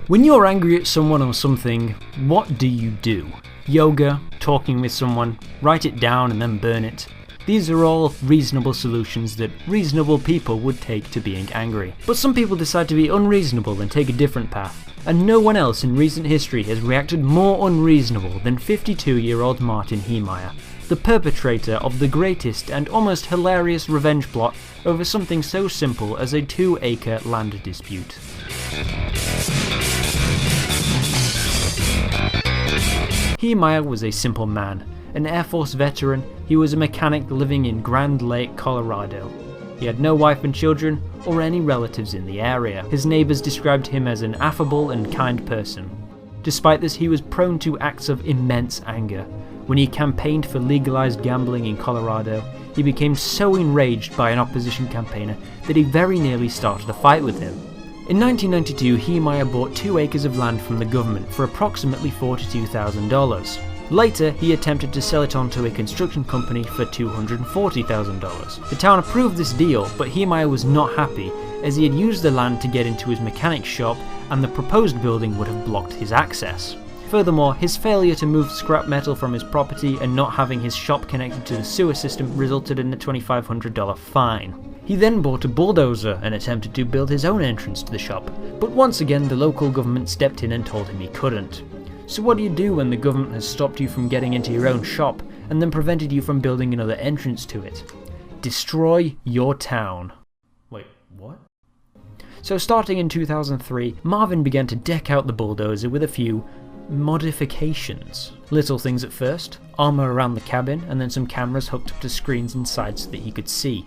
When you're angry at someone or something, what do you do? Yoga, talking with someone, write it down and then burn it. These are all reasonable solutions that reasonable people would take to being angry. But some people decide to be unreasonable and take a different path, and no one else in recent history has reacted more unreasonable than 52-year-old Martin Heemeyer, the perpetrator of the greatest and almost hilarious revenge plot over something so simple as a 2-acre land dispute. Heemeyer was a simple man. An Air Force veteran, he was a mechanic living in Grand Lake, Colorado. He had no wife and children, or any relatives in the area. His neighbours described him as an affable and kind person. Despite this, he was prone to acts of immense anger. When he campaigned for legalised gambling in Colorado, he became so enraged by an opposition campaigner that he very nearly started a fight with him. In 1992, Heemeyer bought 2 acres of land from the government for approximately $42,000. Later, he attempted to sell it on to a construction company for $240,000. The town approved this deal, but Heemeyer was not happy, as he had used the land to get into his mechanic shop and the proposed building would have blocked his access. Furthermore, his failure to move scrap metal from his property and not having his shop connected to the sewer system resulted in a $2,500 fine. He then bought a bulldozer and attempted to build his own entrance to the shop, but once again the local government stepped in and told him he couldn't. So what do you do when the government has stopped you from getting into your own shop and then prevented you from building another entrance to it? Destroy your town. Wait, what? So starting in 2003, Marvin began to deck out the bulldozer with a few modifications. Little things at first, armour around the cabin and then some cameras hooked up to screens inside so that he could see.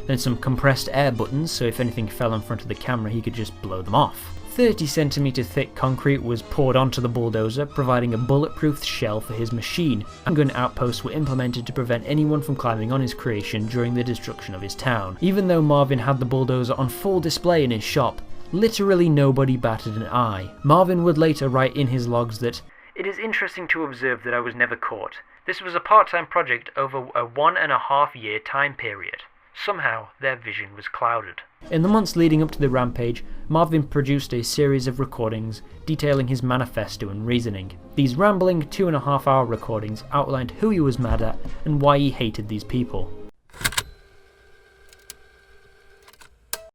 Then some compressed air buttons so if anything fell in front of the camera he could just blow them off. 30cm thick concrete was poured onto the bulldozer, providing a bulletproof shell for his machine. Handgun outposts were implemented to prevent anyone from climbing on his creation during the destruction of his town. Even though Marvin had the bulldozer on full display in his shop, literally nobody batted an eye. Marvin would later write in his logs that, "It is interesting to observe that I was never caught. This was a part-time project over a 1.5-year time period. Somehow, their vision was clouded." In the months leading up to the rampage, Marvin produced a series of recordings detailing his manifesto and reasoning. These rambling 2.5-hour recordings outlined who he was mad at and why he hated these people.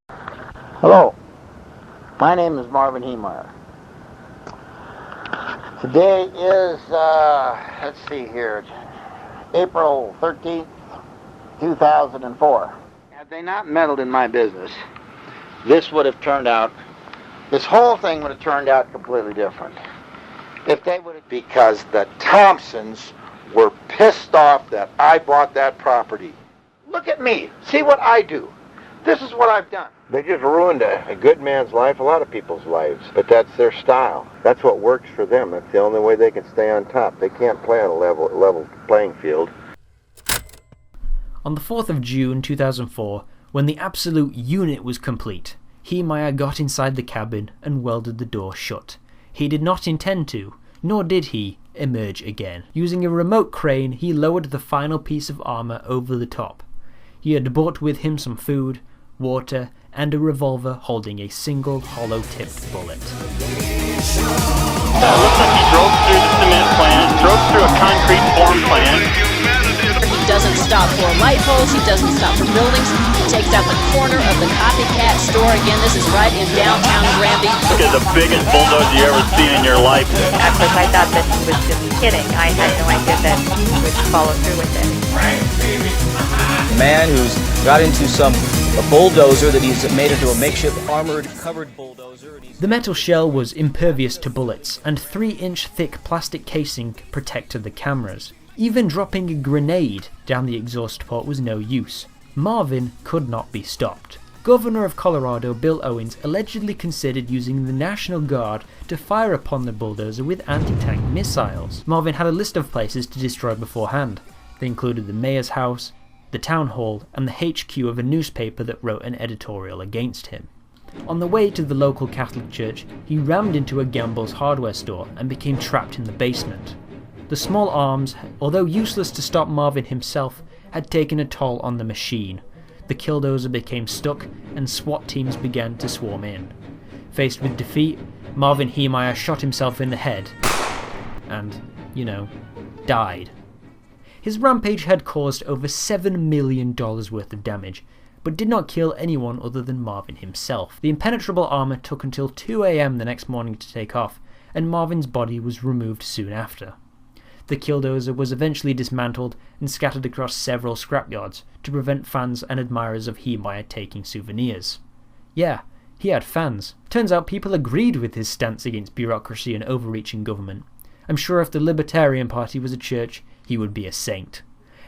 Hello, my name is Marvin Heemeyer. Today is, let's see here, April 13th, 2004. Had they not meddled in my business, this whole thing would have turned out completely different. If they would have, because the Thompsons were pissed off that I bought that property. Look at me, see what I do. This is what I've done. They just ruined a good man's life, a lot of people's lives. But that's their style. That's what works for them. That's the only way they can stay on top. They can't play on a level playing field. On the 4th of June 2004, when the absolute unit was complete, Heemeyer got inside the cabin and welded the door shut. He did not intend to, nor did he, emerge again. Using a remote crane, he lowered the final piece of armour over the top. He had brought with him some food, water, and a revolver holding a single hollow-tipped bullet. It looks like he drove through the cement plant, drove through a concrete form plant. He doesn't stop for light poles, he doesn't stop for buildings, he takes out the corner of the copycat store. Again, this is right in downtown Granby. Look at the biggest bulldozer you ever seen in your life. At first I thought that he was just kidding. I had no idea that he would follow through with it. A man who's got into a bulldozer that he's made into a makeshift armored covered bulldozer. The metal shell was impervious to bullets, and 3-inch thick plastic casing protected the cameras. Even dropping a grenade down the exhaust port was no use. Marvin could not be stopped. Governor of Colorado Bill Owens allegedly considered using the National Guard to fire upon the bulldozer with anti-tank missiles. Marvin had a list of places to destroy beforehand. They included the mayor's house, the town hall, and the HQ of a newspaper that wrote an editorial against him. On the way to the local Catholic church, he rammed into a Gamble's hardware store and became trapped in the basement. The small arms, although useless to stop Marvin himself, had taken a toll on the machine. The Killdozer became stuck and SWAT teams began to swarm in. Faced with defeat, Marvin Heemeyer shot himself in the head and, died. His rampage had caused over $7 million worth of damage, but did not kill anyone other than Marvin himself. The impenetrable armour took until 2 AM the next morning to take off, and Marvin's body was removed soon after. The Killdozer was eventually dismantled and scattered across several scrapyards to prevent fans and admirers of Heemeyer taking souvenirs. Yeah, he had fans. Turns out people agreed with his stance against bureaucracy and overreaching government. I'm sure if the Libertarian Party was a church, he would be a saint.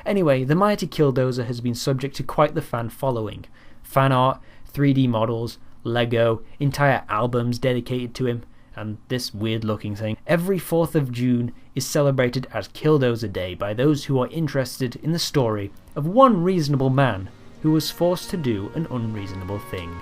Anyway, the mighty Killdozer has been subject to quite the fan following. Fan art, 3D models, Lego, entire albums dedicated to him, and this weird looking thing. Every 4th of June is celebrated as Killdozer Day by those who are interested in the story of one reasonable man who was forced to do an unreasonable thing.